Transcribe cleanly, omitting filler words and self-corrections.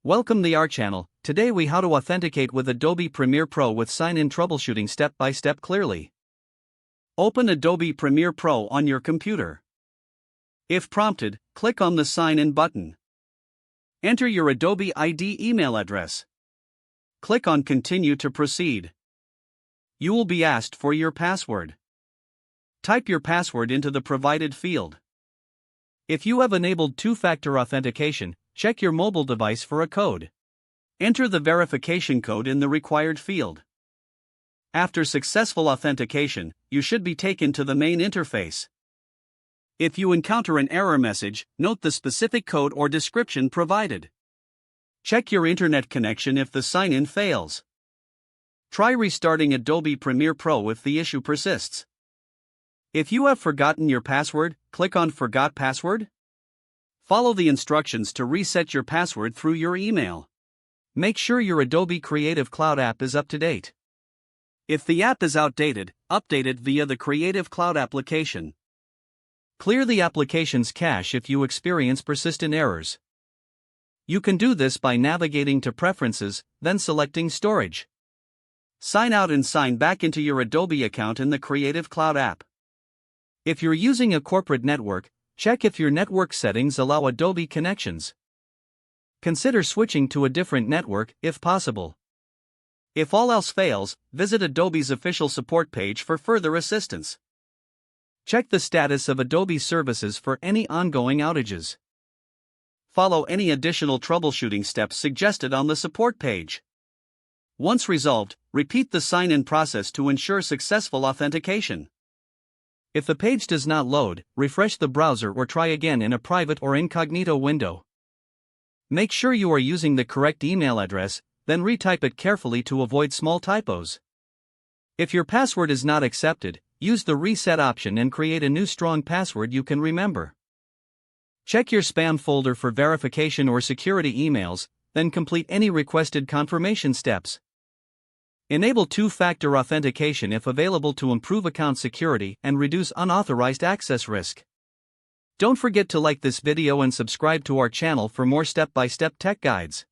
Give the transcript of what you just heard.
Welcome to our channel. Today we how to authenticate with Adobe Premiere Pro with sign-in troubleshooting step by step clearly. Open Adobe Premiere Pro on your computer. If prompted, click on the Sign In button. Enter your Adobe ID email address. Click on Continue to proceed. You will be asked for your password. Type your password into the provided field. If you have enabled two-factor authentication, check your mobile device for a code. Enter the verification code in the required field. After successful authentication, you should be taken to the main interface. If you encounter an error message, note the specific code or description provided. Check your internet connection if the sign-in fails. Try restarting Adobe Premiere Pro if the issue persists. If you have forgotten your password, click on Forgot Password. Follow the instructions to reset your password through your email. Make sure your Adobe Creative Cloud app is up to date. If the app is outdated, update it via the Creative Cloud application. Clear the application's cache if you experience persistent errors. You can do this by navigating to Preferences, then selecting Storage. Sign out and sign back into your Adobe account in the Creative Cloud app. If you're using a corporate network, check if your network settings allow Adobe connections. Consider switching to a different network if possible. If all else fails, visit Adobe's official support page for further assistance. Check the status of Adobe services for any ongoing outages. Follow any additional troubleshooting steps suggested on the support page. Once resolved, repeat the sign-in process to ensure successful authentication. If the page does not load, refresh the browser or try again in a private or incognito window. Make sure you are using the correct email address, then retype it carefully to avoid small typos. If your password is not accepted, use the reset option and create a new strong password you can remember. Check your spam folder for verification or security emails, then complete any requested confirmation steps. Enable two-factor authentication if available to improve account security and reduce unauthorized access risk. Don't forget to like this video and subscribe to our channel for more step-by-step tech guides.